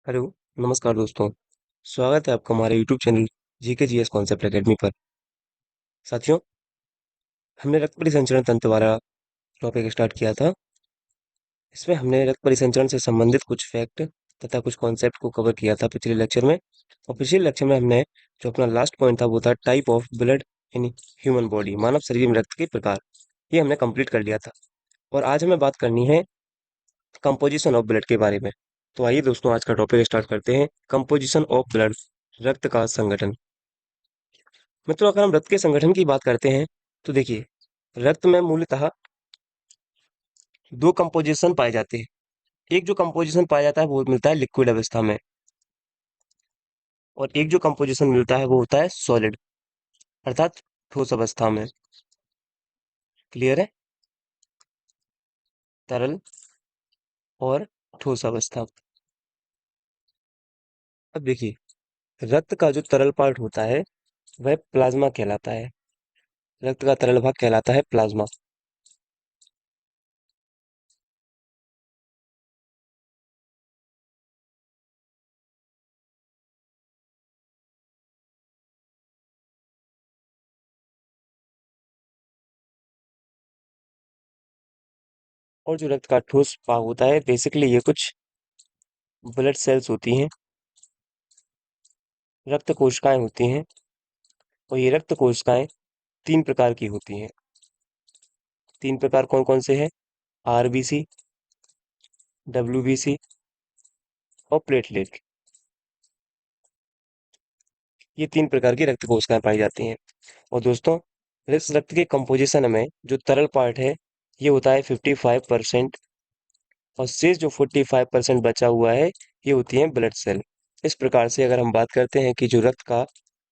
Hello. नमस्कार दोस्तों। स्वागत है आपका हमारे YouTube channel GK GS concept academy पर। साथियों, हमने रक्त परिसंचरण तंत्र वाला टॉपिक स्टार्ट किया था। इसमें हमने रक्त परिसंचरण से संबंधित कुछ फैक्ट तथा कुछ कॉन्सेप्ट को कवर किया था पिछले लेक्चर में। और पिछले लेक्चर में हमने जो अपना लास्ट पॉइंट था वो था type of blood in human body, मानव शरीर में रक्त के प्रकार। ये हमने कंप्लीट कर लिया था। और आज हमें बात करनी है कंपोजिशन ऑफ ब्लड के बारे में। तो आइए दोस्तों, आज का टॉपिक स्टार्ट करते हैं। कंपोजिशन ऑफ ब्लड, रक्त का संगठन। मित्रों, अगर हम रक्त के संगठन की बात करते हैं तो देखिए, रक्त में मूलतः दो कंपोजिशन पाए जाते हैं। एक जो कंपोजिशन पाया जाता है वो मिलता है लिक्विड अवस्था में, और एक जो कंपोजिशन मिलता है वो होता है सॉलिड, अर्थात ठोस अवस्था में। क्लियर है? तरल और ठोस अवस्था। अब देखिए, रक्त का जो तरल पार्ट होता है वह प्लाज्मा कहलाता है। रक्त का तरल भाग कहलाता है प्लाज्मा। और जो रक्त का ठोस भाग होता है, बेसिकली ये कुछ ब्लड सेल्स होती हैं, रक्त कोशिकाएं होती हैं। और ये रक्त कोशिकाएं तीन प्रकार की होती हैं। तीन प्रकार कौन कौन से हैं? आरबीसी, डब्ल्यूबीसी और प्लेटलेट। ये तीन प्रकार की रक्त कोशिकाएं पाई जाती हैं। और दोस्तों, इस रक्त के कंपोजिशन में जो तरल पार्ट है ये होता है 55%, और शेष जो 45% बचा हुआ है ये होती है ब्लड सेल। इस प्रकार से अगर हम बात करते हैं कि जो रक्त का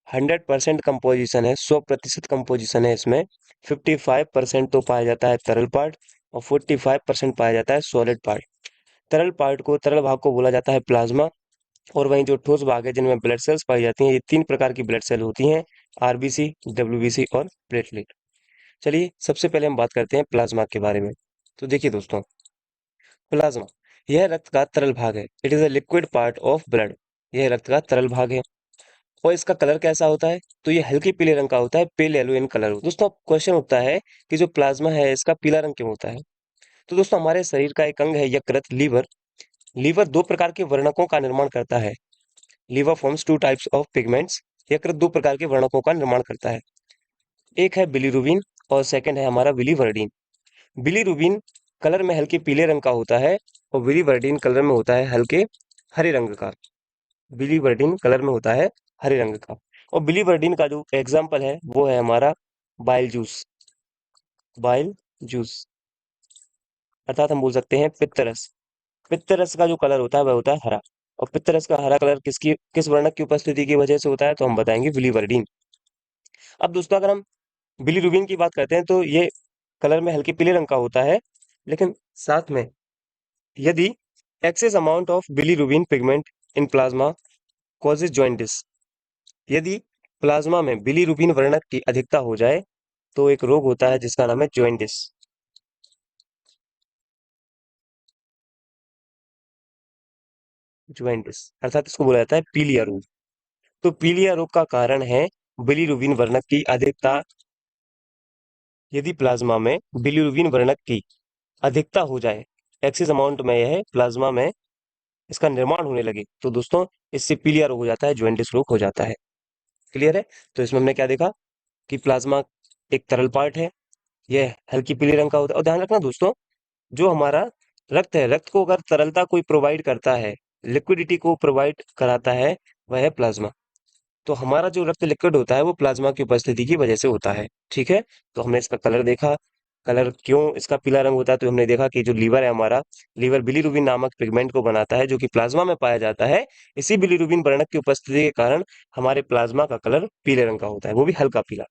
100% कंपोजिशन है, 100% कंपोजिशन है, इसमें 55% तो पाया जाता है तरल पार्ट और 45% पाया जाता है सॉलिड पार्ट। तरल भाग को बोला जाता है प्लाज्मा। और वहीं जो ठोस भाग है जिनमें ब्लड सेल्स पाई जाती हैं, ये तीन प्रकार की ब्लड सेल होती हैं: आरबीसी, डब्ल्यूबीसी और प्लेटलेट। चलिए, सबसे पहले हम बात करते हैं प्लाज्मा के बारे में। तो देखिए दोस्तों, प्लाज्मा यह रक्त का तरल भाग है। It is a liquid part of blood. यह रक्त का तरल भाग है। और इसका कलर कैसा होता है? तो ये हल्के पीले रंग का होता है, पेल येलो इन कलर। दोस्तों, क्वेश्चन उठता है कि जो प्लाज्मा है इसका पीला रंग क्यों होता है? तो दोस्तों, हमारे शरीर का एक अंग है यकृत, लीवर। लीवर दो प्रकार के वर्णकों का निर्माण करता है। Liver forms two types of pigments. यकृत दो प्रकार के वर्णकों का निर्माण करता है। एक है बिलीरुबिन और सेकंड है हमारा बिलीवर्डिन। बिलीरुबिन कलर में हल्के पीले रंग का होता है, और बिलीवर्डिन कलर में होता है हल्के हरे रंग का। बिलीवर्डिन कलर में होता है हरे रंग का। और बिलीवर्डिन का जो एग्जाम्पल है वो है हमारा बाइल जूस। बाइल जूस, अर्थात हम बोल सकते हैं पित्तरस। पित्तरस का जो कलर होता है वह होता है हरा। और पित्तरस का हरा कलर किस वर्णक की उपस्थिति की वजह से होता है? तो हम बताएंगे बिलीवर्डिन। अब दोस्तों, अगर हम बिलीरुबिन की बात करते हैं तो ये कलर में हल्के पीले रंग का होता है। लेकिन साथ में, यदि excess amount of bilirubin pigment in plasma causes jaundice, यदि प्लाज्मा में बिलीरुबिन वर्णक की अधिकता हो जाए तो एक रोग होता है जिसका नाम है जॉइंटिस। जॉइंटिस अर्थात इसको बोला जाता है पीलिया रोग। तो पीलिया रोग का कारण है बिलीरुबिन वर्णक की अधिकता। यदि प्लाज्मा में बिलीरुबिन वर्णक की अधिकता हो जाए, एक्सेस अमाउंट में यह प्लाज्मा में इसका निर्माण होने लगे, तो दोस्तों इससे पीलिया रोग हो जाता है, जॉइंटिस रोग हो जाता है। क्लियर है? तो इसमें हमने क्या देखा कि प्लाज्मा एक तरल पार्ट है, यह हल्की पीले रंग का होता है। और ध्यान रखना दोस्तों, जो हमारा रक्त है, रक्त को अगर तरलता कोई प्रोवाइड करता है, लिक्विडिटी को प्रोवाइड कराता है, वह है प्लाज्मा। तो हमारा जो रक्त लिक्विड होता है वो प्लाज्मा की उपस्थिति की वजह से होता है। ठीक है? तो हमने इसका कलर देखा। कलर क्यों इसका पीला रंग होता है? तो हमने देखा कि जो लीवर है हमारा, लीवर बिलीरुबिन नामक पिगमेंट को बनाता है जो कि प्लाज्मा में पाया जाता है। इसी बिलीरुबिन वर्णक की उपस्थिति के कारण हमारे प्लाज्मा का कलर पीले रंग का होता है, वो भी हल्का पीला।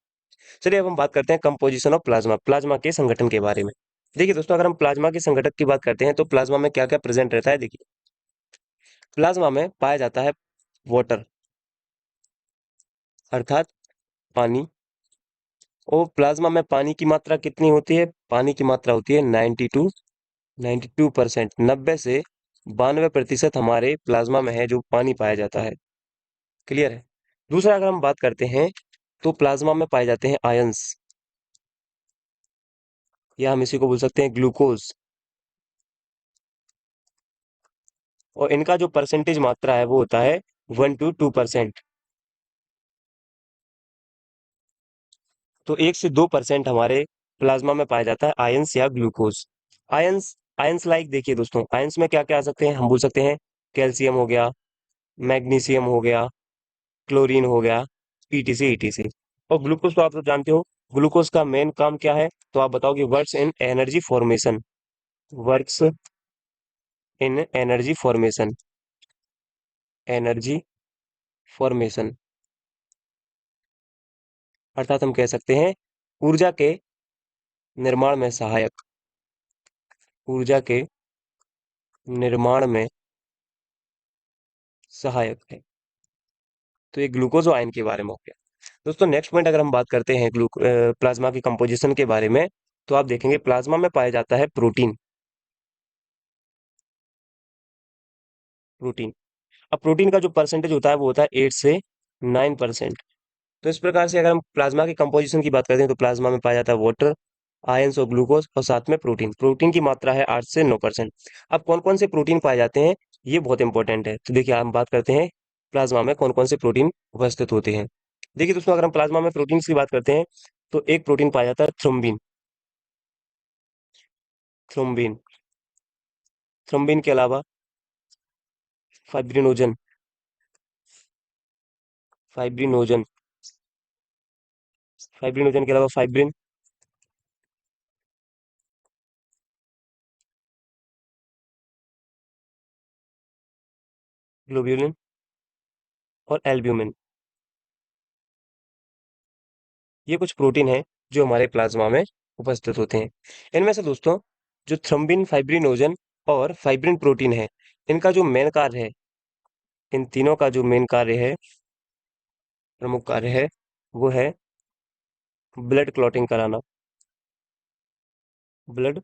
चलिए, अब हम बात करते हैं कंपोजिशन ऑफ प्लाज्मा, प्लाज्मा के संगठन के बारे में। देखिए दोस्तों, अगर हम प्लाज्मा के संगठन की बात करते हैं तो प्लाज्मा में क्या क्या प्रेजेंट रहता है? देखिए, प्लाज्मा में पाया जाता है वाटर, अर्थात पानी। और प्लाज्मा में पानी की मात्रा कितनी होती है? पानी की मात्रा होती है 92%, 92%, 90 से 92% हमारे प्लाज्मा में है जो पानी पाया जाता है। क्लियर है। दूसरा अगर हम बात करते हैं तो प्लाज्मा में पाए जाते हैं आयंस, या हम इसी को बोल सकते हैं ग्लूकोज, और इनका जो परसेंटेज मात्रा है वो होता है 1 to 2%। तो 1 से 2% हमारे प्लाज्मा में पाया जाता है आयंस या ग्लूकोज। आयंस, आयंस लाइक देखिए दोस्तों, आयंस में क्या क्या आ सकते हैं, हम बोल सकते हैं कैल्शियम हो गया, मैग्नीशियम हो गया, क्लोरीन हो गया, ईटीसी ईटीसी। और ग्लूकोज तो आप तो जानते हो, ग्लूकोज का मेन काम क्या है, तो आप बताओ कि works in energy formation, works in energy formation, energy formation, अर्थात हम कह सकते हैं ऊर्जा के निर्माण में सहायक, ऊर्जा के निर्माण में सहायक है। तो ये ग्लूकोज आयन के बारे में हो गया। दोस्तों नेक्स्ट पॉइंट अगर हम बात करते हैं प्लाज्मा की कंपोजिशन के बारे में, तो आप देखेंगे प्लाज्मा में पाया जाता है प्रोटीन, प्रोटीन। अब प्रोटीन का जो परसेंटेज होता है वो होता है 8 से 9%। तो इस प्रकार से अगर हम प्लाज्मा की कंपोजिशन की बात करते हैं तो प्लाज्मा में पाया जाता है वाटर, आयंस और ग्लूकोज, और साथ में प्रोटीन, प्रोटीन की मात्रा है 8 से 9%। अब कौन कौन से प्रोटीन पाए जाते हैं, ये बहुत इंपॉर्टेंट है। तो देखिए हम बात करते हैं प्लाज्मा में कौन कौन से प्रोटीन उपस्थित होते हैं। देखिए दोस्तों अगर हम प्लाज्मा में प्रोटीन की बात करते हैं तो एक प्रोटीन पाया जाता है थ्रोम्बिन, थ्रोम्बिन, थ्रोम्बिन के अलावा फाइब्रिनोजन, फाइब्रिनोजन, फाइब्रिनोजन के अलावा फाइब्रिन, ग्लोब्यूलिन और एल्ब्यूमिन, ये कुछ प्रोटीन हैं जो हमारे प्लाज्मा में उपस्थित होते हैं। इनमें से दोस्तों जो थ्रोम्बिन, फाइब्रिनोजन और फाइब्रिन प्रोटीन है, इनका जो मेन कार्य है, इन तीनों का जो मेन कार्य है, प्रमुख कार्य है, वो है ब्लड क्लॉटिंग कराना, ब्लड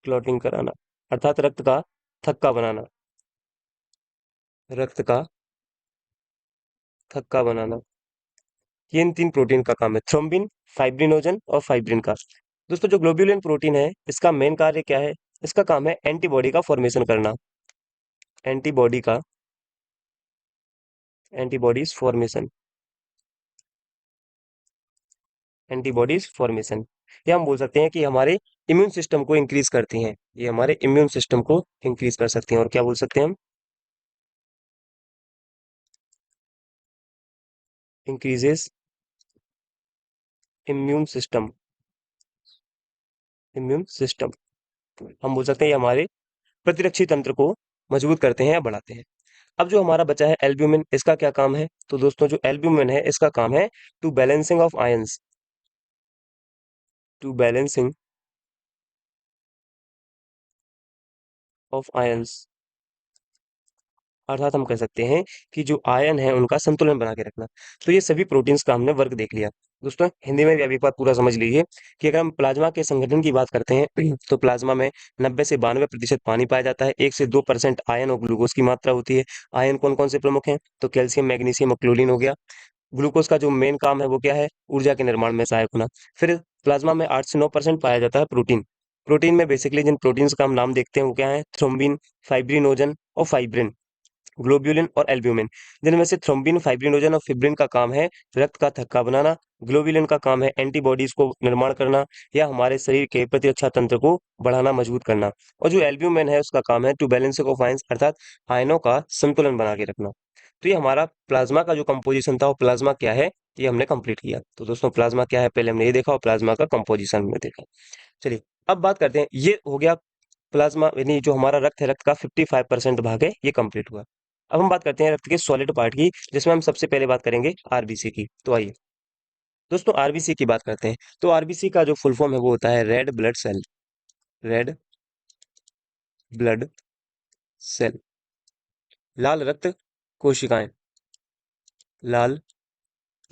क्लॉटिंग कराना, अर्थात रक्त का थक्का बनाना, रक्त का थक्का बनाना। ये इन तीन प्रोटीन का काम है, थ्रोम्बिन, फाइब्रिनोजन और फाइब्रिन का। दोस्तों जो ग्लोब्यूलिन प्रोटीन है इसका मेन कार्य क्या है, इसका काम है एंटीबॉडी का फॉर्मेशन करना, एंटीबॉडी का, एंटीबॉडीज फॉर्मेशन, एंटीबॉडीज फॉर्मेशन। या हम बोल सकते हैं कि हमारे इम्यून सिस्टम को इंक्रीज करती हैं, ये हमारे इम्यून सिस्टम को इंक्रीज कर सकती हैं। और क्या बोल सकते हैं हम, increases immune system, immune system. हम बोल सकते हैं ये हमारे प्रतिरक्षी तंत्र को मजबूत करते हैं या बढ़ाते हैं। अब जो हमारा बचा है एल्ब्यूमिन, इसका क्या काम है, तो दोस्तों जो एल्ब्यूमिन है इसका काम है to balancing of ions, to balancing of ions, अर्थात हम कह सकते हैं कि जो आयन है उनका संतुलन बना के रखना। तो ये सभी प्रोटीन्स का हमने वर्क देख लिया। दोस्तों हिंदी में भी अब एक बात पूरा समझ लीजिए कि अगर हम प्लाज्मा के संगठन की बात करते हैं तो प्लाज्मा में 90 से 92% पानी पाया जाता है, 1 से 2% आयन और ग्लूकोज की मात्रा होती है। आयन कौन कौन से प्रमुख हैं, तो कैल्शियम, मैग्नीशियम और क्लोरीन हो गया। ग्लूकोज का जो मेन काम है वो क्या है, ऊर्जा के निर्माण में सहायक होना। फिर प्लाज्मा में 8 से 9% पाया जाता है प्रोटीन। प्रोटीन में बेसिकली जिन प्रोटीन्स का हम नाम देखते हैं वो क्या है, थ्रोम्बिन, फाइब्रिनोजन और फाइब्रिन, ग्लोब्यूलिन और एल्ब्यूमिन। जिनमें से थ्रोम्बिन, फाइब्रिनोजन और फिब्रिन का काम है रक्त का थक्का बनाना, ग्लोब्यूलिन का काम है एंटीबॉडीज को निर्माण करना या हमारे शरीर के प्रतिरक्षा तंत्र को बढ़ाना, मजबूत करना। और जो एल्ब्यूमिन है उसका काम है टू बैलेंस ऑफ आयंस, अर्थात आयनों का संतुलन बना के रखना। तो ये हमारा प्लाज्मा का जो कंपोजिशन था, वो प्लाज्मा क्या है, ये हमने कंप्लीट किया। तो दोस्तों प्लाज्मा क्या है पहले हमने ये देखा और प्लाज्मा का कंपोजिशन हमने देखा। चलिए अब बात करते हैं, ये हो गया प्लाज्मा, यानी जो हमारा रक्त है, रक्त का 55% भाग है, ये कंप्लीट हुआ। अब हम बात करते हैं रक्त के सॉलिड पार्ट की, जिसमें हम सबसे पहले बात करेंगे आरबीसी की। तो आइए दोस्तों आरबीसी की बात करते हैं। तो आरबीसी का जो फुल फॉर्म है वो होता है red blood cell, red blood cell, लाल रक्त कोशिकाएं, लाल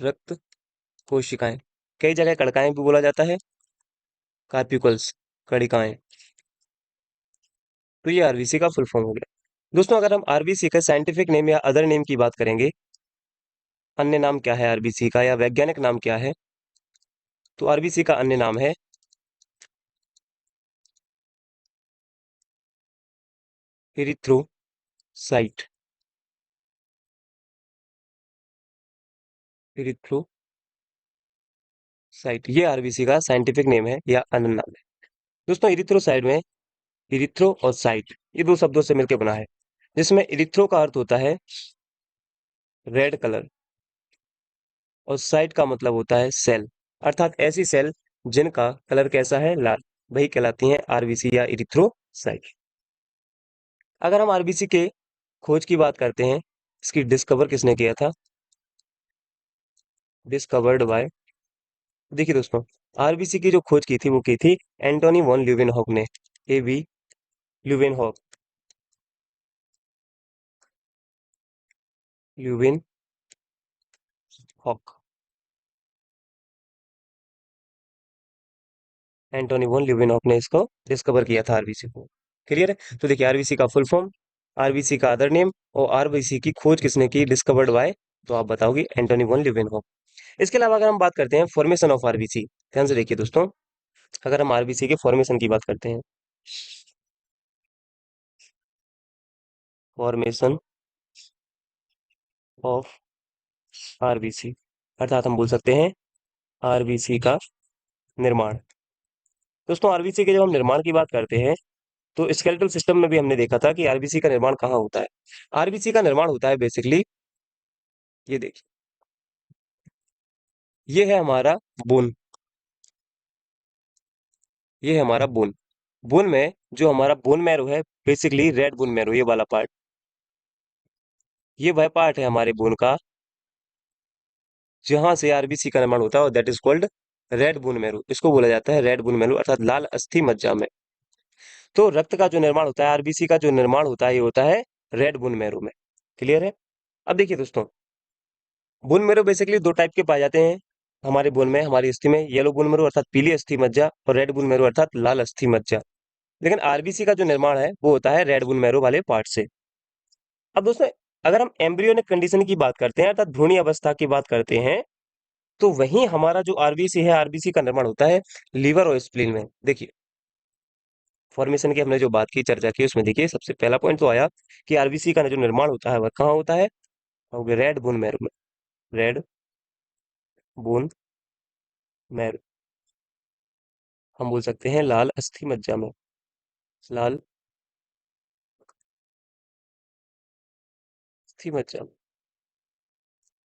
रक्त कोशिकाएं, कई जगह कणिकाएं भी बोला जाता है, कार्पिकल्स, कणिकाएं। तो ये आरबीसी का फुल फॉर्म हो गया। दोस्तों अगर हम आरबीसी का साइंटिफिक नेम या अदर नेम की बात करेंगे, अन्य नाम क्या है आरबीसी का या वैज्ञानिक नाम क्या है, तो आरबीसी का अन्य नाम है इरिथ्रोसाइट। इरिथ्रोसाइट, ये आरबीसी का साइंटिफिक नेम है या अन्य नाम है। दोस्तों इरिथ्रोसाइट में इरिथ्रो और साइट ये दो शब्दों से मिलकर बना है, जिसमें इरिथ्रो का अर्थ होता है रेड कलर और साइट का मतलब होता है सेल, अर्थात ऐसी सेल जिनका कलर कैसा है, लाल, वही कहलाती हैं आरबीसी या इरिथ्रोसाइट। अगर हम आरबीसी के खोज की बात करते हैं, इसकी डिस्कवर किसने किया था, डिस्कवर्ड बाय, देखिए दोस्तों आरबीसी की जो खोज की थी वो की थी एंटोनी वॉन ल्यूवेनहॉक ने, A B Leeuwenhoek, Leeuwenhoek, Antonie van Leeuwenhoek ने इसको डिस्कवर किया था आरबीसी को। क्लियर है? तो देखिए आरबीसी का फुल फॉर्म, आरबीसी का अदर नेम और आरबीसी की खोज किसने की, डिस्कवर्ड बाय, तो आप बताओगे एंटोनी वॉन ल्यूवेनहॉक। इसके अलावा अगर हम बात करते हैं फॉर्मेशन ऑफ आरबीसी, ध्यान से देखिए दोस्तों, अगर हम आरबीसी के फॉर्मेशन की बात करते हैं, फॉर्मेशन ऑफ आरबीसी, अर्थात हम बोल सकते हैं आरबीसी का निर्माण। दोस्तों आरबीसी के जब हम निर्माण की बात करते हैं, तो स्केलेटल सिस्टम में भी हमने देखा था कि आरबीसी का निर्माण कहाँ होता है। आरबीसी का निर्माण होता है बेसिकली, ये देखिए, ये है हमारा बोन, ये है हमारा बोन। बोन में जो हमारा बोन मैरो है, बेसिकली रेड बोन मैरो, ये वाला पार्ट, ये वह पार्ट है हमारे बोन का जहां से आरबीसी का निर्माण होता है, और that is called red bone marrow. इसको बोला जाता है रेड बोन मैरो, अर्थात लाल अस्थि मज्जा में। तो रक्त का जो निर्माण होता है, आरबीसी का जो निर्माण होता है, ये होता है रेड बोन मैरो में। क्लियर है? अब देखिए दोस्तों, बोन मैरो बेसिकली दो टाइप के पाए जाते हैं हमारे बोन में, हमारी अस्थि में, येलो बोन मैरो अर्थात पीली अस्थि मज्जा, और रेड बोन मैरो अर्थात लाल अस्थि मज्जा। लेकिन आरबीसी का जो निर्माण है वो होता है रेड बोन मैरो वाले पार्ट से। अब दोस्तों अगर हम एम्ब्रियोनिक कंडीशन की बात करते हैं, अर्थात भ्रूणी अवस्था की बात करते हैं, तो वहीं हमारा जो आरबीसी है, आरबीसी का निर्माण होता है लीवर और स्प्लीन में। देखिए फॉर्मेशन की हमने जो बात की, चर्चा की, उसमें देखिए सबसे पहला पॉइंट तो आया कि आरबीसी का जो निर्माण होता है वह कहाँ होता है, रेड बोन मैरो में, रेड बोन मैरो, हम बोल सकते हैं लाल अस्थि मज्जा में, लाल अस्थि मज्जा में,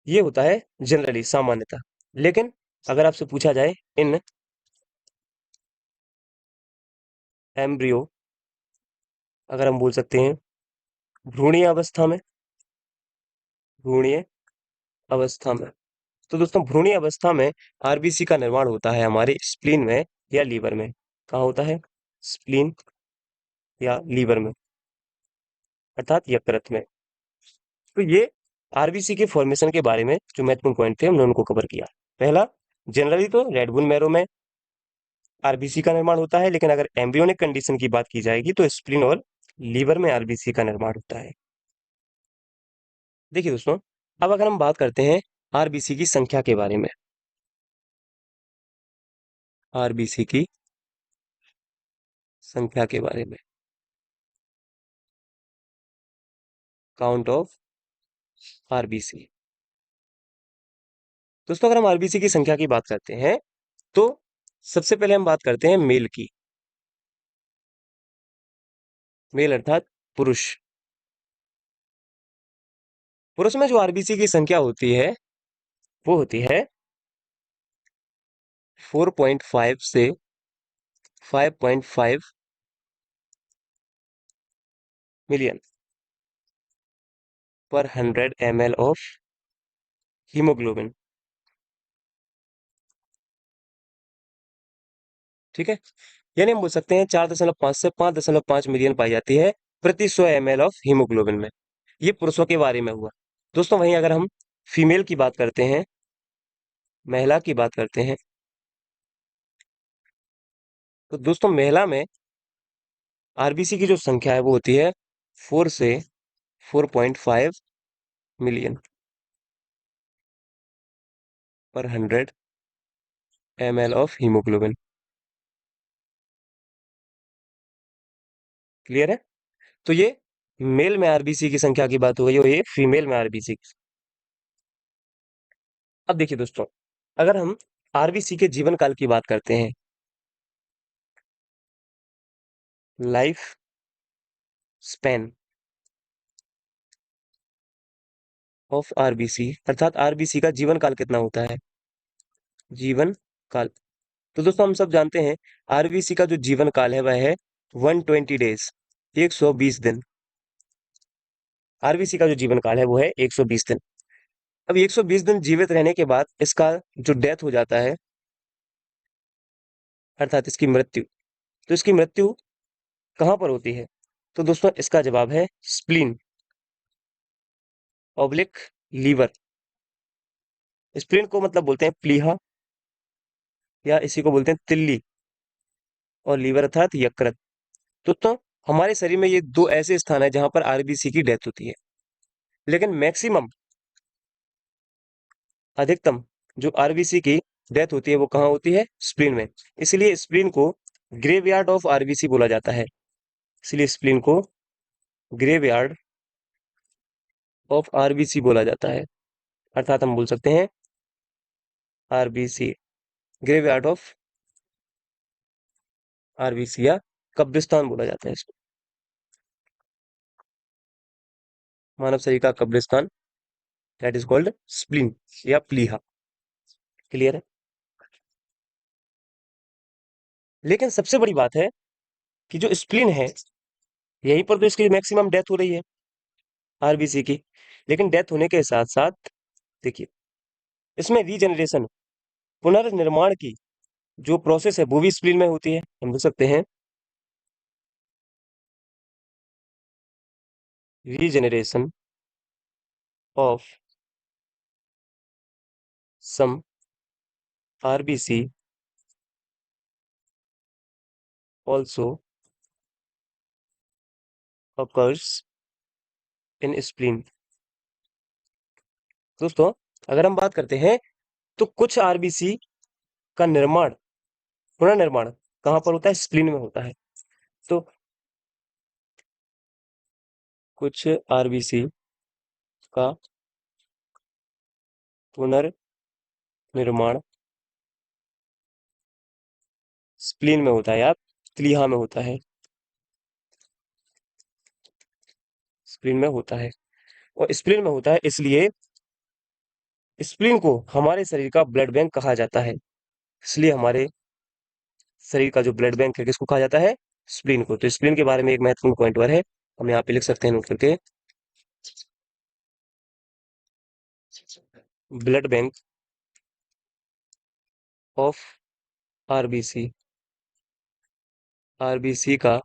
ये होता है जनरली, सामान्यतः। लेकिन अगर आपसे पूछा जाए इन एम्ब्रियो, अगर हम बोल सकते हैं भ्रूणीय अवस्था में, भ्रूणीय अवस्था में, तो दोस्तों भ्रूणीय अवस्था में आरबीसी का निर्माण होता है हमारे स्प्लीन में या लीवर में। कहाँ होता है? स्प्लीन या लीवर में, अर्थात यकृत में। तो ये आरबीसी के फॉर्मेशन के बारे में जो महत्वपूर्ण पॉइंट थे हमने उनको कवर किया। पहला, जनरली तो रेड बोन मैरो में आरबीसी का निर्माण होता है, लेकिन अगर एम्ब्रियोनिक कंडीशन की बात की जाएगी तो स्प्लीन और लीवर में आरबीसी का निर्माण होता है। देखिए दोस्तों, अब अगर हम बात करते हैं आरबीसी की संख्या के बारे में, आरबीसी की संख्या के बारे में, काउंट ऑफ आरबीसी। दोस्तों अगर हम आरबीसी की संख्या की बात करते हैं, तो सबसे पहले हम बात करते हैं मेल की, मेल अर्थात पुरुष। पुरुष में जो आरबीसी की संख्या होती है वो होती है 4.5 से 5.5 मिलियन पर 100 ml ऑफ हीमोग्लोबिन। ठीक है, यानी हम बोल सकते हैं 4.5 से 5.5 मिलियन पाई जाती है प्रति 100 ml ऑफ हीमोग्लोबिन में। ये पुरुषों के बारे में हुआ। दोस्तों वहीं अगर हम फीमेल की बात करते हैं, महिला की बात करते हैं, तो दोस्तों महिला में आरबीसी की जो संख्या है वो होती है 4 से 4.5 मिलियन पर 100 ml ऑफ हीमोग्लोबिन। क्लियर है? तो ये मेल में आरबीसी की संख्या की बात हो गई और ये फीमेल में आरबीसी की। अब देखिए दोस्तों, अगर हम आरबीसी के जीवन काल की बात करते हैं, लाइफ स्पैन ऑफ आरबीसी, अर्थात आरबीसी का जीवन काल कितना होता है, जीवन काल। तो दोस्तों हम सब जानते हैं आरबीसी का जो जीवन काल है वह है 120 डेज, 120 दिन। आरबीसी का जो जीवन काल है वो है 120 दिन। अब 120 दिन जीवित रहने के बाद इसका जो डेथ हो जाता है, अर्थात इसकी मृत्यु, तो इसकी मृत्यु कहां पर होती है? तो दोस्तों इसका जवाब है स्प्लीन ऑब्लिक लीवर। स्प्लीन को मतलब बोलते हैं प्लीहा, या इसी को बोलते हैं तिल्ली, और लीवर अर्थात यकृत। तो हमारे शरीर में ये दो ऐसे स्थान है जहां पर आरबीसी की डेथ होती है, लेकिन मैक्सिमम, अधिकतम जो आरबीसी की डेथ होती है वो कहाँ होती है? स्प्लीन में। इसलिए स्प्लीन को ग्रेवयार्ड ऑफ आरबीसी बोला जाता है। इसलिए स्प्लीन को ग्रेवयार्ड ऑफ आरबीसी बोला जाता है, अर्थात हम बोल सकते हैं आरबीसी, ग्रेवयार्ड ऑफ आरबीसी, या कब्रिस्तान बोला जाता है इसको, मानव शरीर का कब्रिस्तान, दैट इज कॉल्ड स्प्लीन या प्लीहा। क्लियर है? लेकिन सबसे बड़ी बात है कि जो स्प्लीन है, यहीं पर तो इसकी मैक्सिमम डेथ हो रही है आरबीसी की। लेकिन डेथ होने के साथ साथ देखिए, इसमें रीजनरेशन, पुनर्निर्माण की जो प्रोसेस है वो भी स्प्लीन में होती है। हम देख सकते हैं regeneration of some RBC also occurs in spleen. दोस्तों अगर हम बात करते हैं तो कुछ आरबीसी का निर्माण, पुनर्निर्माण कहाँ पर होता है? स्प्लीन में होता है। तो कुछ आरबीसी का पुनर्निर्माण स्प्लीन में होता है या प्लीहा में होता है, स्प्लीन में होता है। और स्प्लीन में होता है इसलिए स्प्लीन को हमारे शरीर का ब्लड बैंक कहा जाता है। इसलिए हमारे शरीर का जो ब्लड बैंक है किसको कहा जाता है? स्प्लीन को। तो स्प्लीन के बारे में एक महत्वपूर्ण पॉइंट और है, हम यहाँ पे लिख सकते हैं नोट करके, blood bank of RBC, RBC का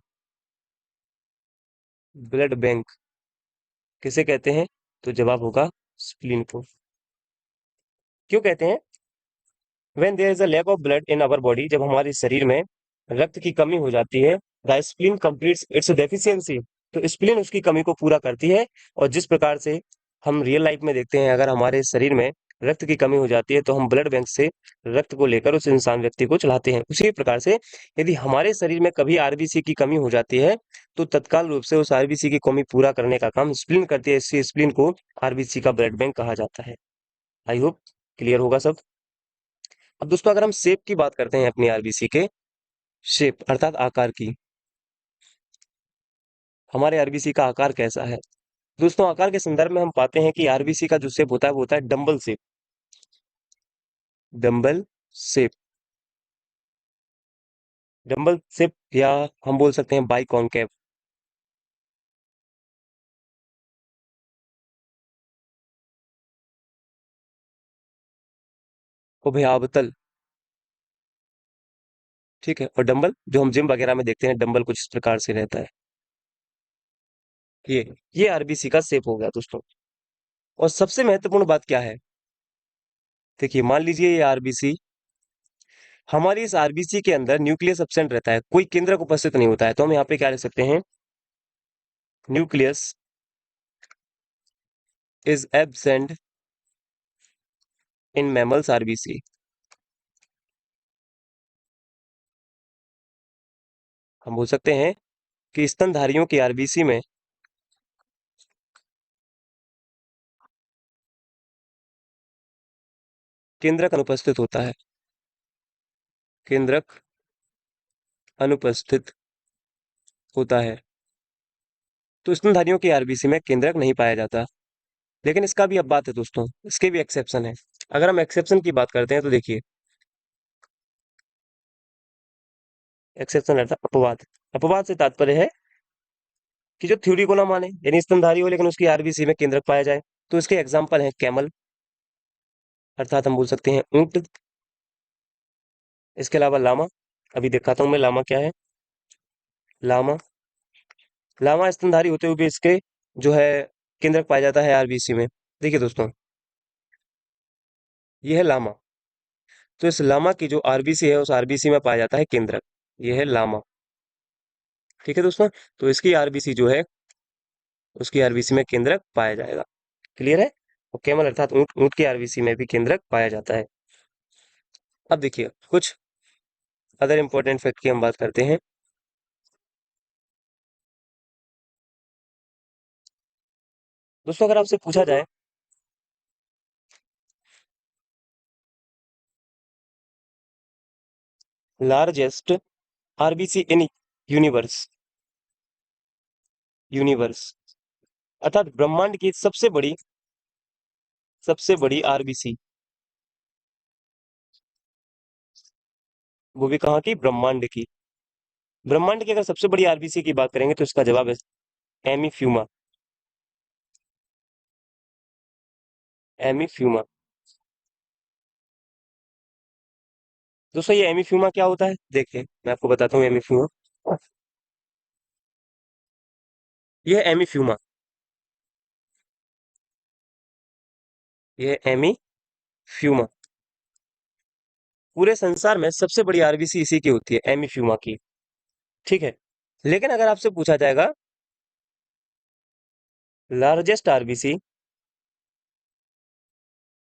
ब्लड बैंक किसे कहते हैं? तो जवाब होगा स्प्लीन को। क्यों कहते हैं? When there is a lack of blood in our body, जब हमारे शरीर में रक्त की कमी हो जाती है, the spleen completes it's deficiency, तो स्प्लीन उसकी कमी को पूरा करती है। और जिस प्रकार से हम रियल लाइफ में देखते हैं, अगर हमारे शरीर में रक्त की कमी हो जाती है तो हम ब्लड बैंक से रक्त को लेकर उस इंसान व्यक्ति को चढ़ाते हैं, उसी प्रकार से यदि हमारे शरीर में कभी आरबीसी की कमी हो जाती है तो तत्काल रूप से उस आरबीसी की कमी पूरा करने का काम स्प्लीन करती है। इसी स्प्लीन को आरबीसी का ब्लड बैंक कहा जाता है। आई होप क्लियर होगा सब। अब दोस्तों अगर हम शेप की बात करते हैं अपनी आरबीसी के, शेप अर्थात आकार की, हमारे आरबीसी का आकार कैसा है? दोस्तों आकार के संदर्भ में हम पाते हैं कि आरबीसी का जो शेप होता है वो होता है dumbbell shape, dumbbell shape, dumbbell shape, या हम बोल सकते हैं बाइकॉन्केव, उभयावतल। ठीक है, और डंबल जो हम जिम वगैरह में देखते हैं, डंबल कुछ इस प्रकार से रहता है। ये आरबीसी का शेप हो गया दोस्तों। और सबसे महत्वपूर्ण बात क्या है? देखिए मान लीजिए ये आरबीसी, हमारी इस आरबीसी के अंदर न्यूक्लियस एब्सेंट रहता है, कोई केंद्रक उपस्थित नहीं होता है, तो हम यहाँ पे क्या लिख सकते हैं? Nucleus is absent in mammals RBC. हम बोल सकते हैं कि स्तनधारियों की आरबीसी में केंद्रक अनुपस्थित होता है। केंद्रक अनुपस्थित होता है। तो स्तनधारियों की आरबीसी में केंद्रक नहीं पाया जाता। लेकिन इसका भी अब बात है दोस्तों, इसके भी एक्सेप्शन है। अगर हम एक्सेप्शन की बात करते हैं तो देखिए, एक्सेप्शन अर्थात अपवाद। अपवाद से तात्पर्य है कि जो थ्योरी को ना माने, यानी स्तनधारी हो लेकिन उसकी आरबीसी में केंद्रक पाया जाए। तो इसके एग्जाम्पल हैं कैमल, अर्थात हम बोल सकते हैं ऊंट। इसके अलावा लामा, अभी दिखाता हूं मैं लामा क्या है। लामा, लामा स्तनधारी होते हुए भी इसके जो है केंद्रक पाया जाता है आरबीसी में। देखिए दोस्तों, ये है लामा। तो इस लामा की जो आरबीसी है उस आरबीसी में पाया जाता है केंद्रक। ये है लामा। ठीक है दोस्तों, तो इसकी आरबीसी जो है उसकी आरबीसी में केंद्रक पाया जाएगा। क्लियर है। और कैमल अर्थात ऊंट, ऊंट की आरबीसी में भी केंद्रक पाया जाता है। अब देखिए कुछ अदर इंपॉर्टेंट फैक्ट की हम बात करते हैं। दोस्तों अगर आपसे पूछा जाए largest RBC in universe, universe अर्थात ब्रह्मांड की सबसे बड़ी आरबीसी, वो भी कहाँ की, ब्रह्मांड की। ब्रह्मांड की अगर सबसे बड़ी आरबीसी की बात करेंगे तो इसका जवाब है एमीफ्यूमा। एमीफ्यूमा। दोस्तों ये एमीफ्यूमा क्या होता है, देखिए मैं आपको बताता हूँ एमीफ्यूमा। ये है एमीफ्यूमा। ये है एमीफ्यूमा। पूरे संसार में सबसे बड़ी आरबीसी इसी की होती है, एमीफ्यूमा की। ठीक है। लेकिन अगर आपसे पूछा जाएगा largest RBC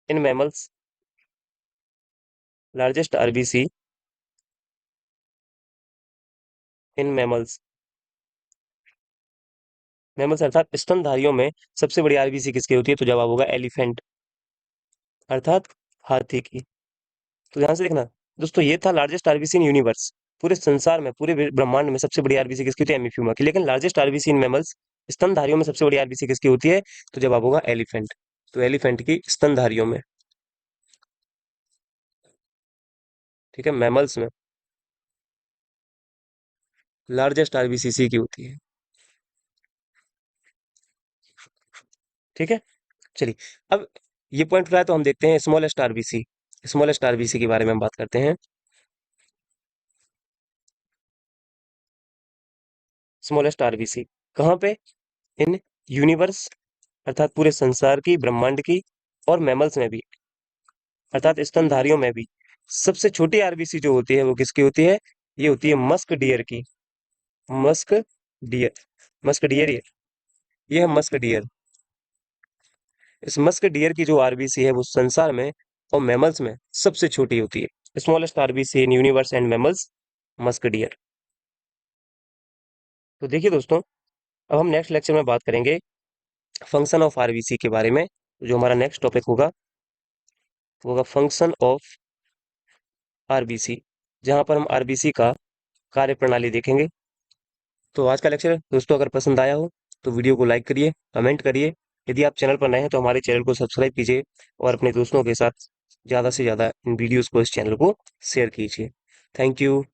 in mammals, largest RBC in mammals, mammals अर्थात स्तनधारियों में सबसे बड़ी आरबीसी किसकी होती है, तो जवाब होगा एलिफेंट, अर्थात हाथी की। तो ध्यान से देखना दोस्तों, ये था लार्जेस्ट आरबीसी इन यूनिवर्स। पूरे संसार में, पूरे ब्रह्मांड में सबसे बड़ी आरबीसी किसकी होती है, एमिफ्यूमा की। लेकिन लार्जेस्ट आरबीसी इन मैमल्स, स्तनधारियों में सबसे बड़ी आरबीसी किसकी होती है, तो जवाब होगा एलिफेंट। तो एलिफेंट की स्तनधारियों में, ठीक है, मैमल्स में लार्जेस्ट आरबीसी इसी की होती है। ठीक है। चलिए, अब ये पॉइंट उठाया तो हम देखते हैं स्मॉलेस्ट आरबीसी। स्मॉलेस्ट आरबीसी के बारे में हम बात करते हैं। स्मॉलेस्ट आरबीसी कहाँ पे, इन यूनिवर्स अर्थात पूरे संसार की, ब्रह्मांड की, और मैमल्स में भी अर्थात स्तनधारियों में भी। सबसे छोटी आरबीसी जो होती है वो किसकी होती है, ये होती है मस्क डियर की। मस्क डियर, मस्क डियर, ये है मस्क डियर। इस मस्क डियर की जो आरबीसी है वो संसार में और मैमल्स में सबसे छोटी होती है। Smallest RBC in universe and mammals, musk deer. तो देखिए दोस्तों, अब हम नेक्स्ट लेक्चर में बात करेंगे फंक्शन ऑफ आरबीसी के बारे में। जो हमारा नेक्स्ट टॉपिक होगा वो होगा फंक्शन ऑफ आरबीसी, जहां पर हम आरबीसी का कार्य प्रणाली देखेंगे। तो आज का लेक्चर दोस्तों अगर पसंद आया हो तो वीडियो को लाइक करिए, कमेंट करिए। यदि आप चैनल पर नए हैं तो हमारे चैनल को सब्सक्राइब कीजिए और अपने दोस्तों के साथ ज़्यादा से ज़्यादा इन वीडियोस को, इस चैनल को शेयर कीजिए। Thank you.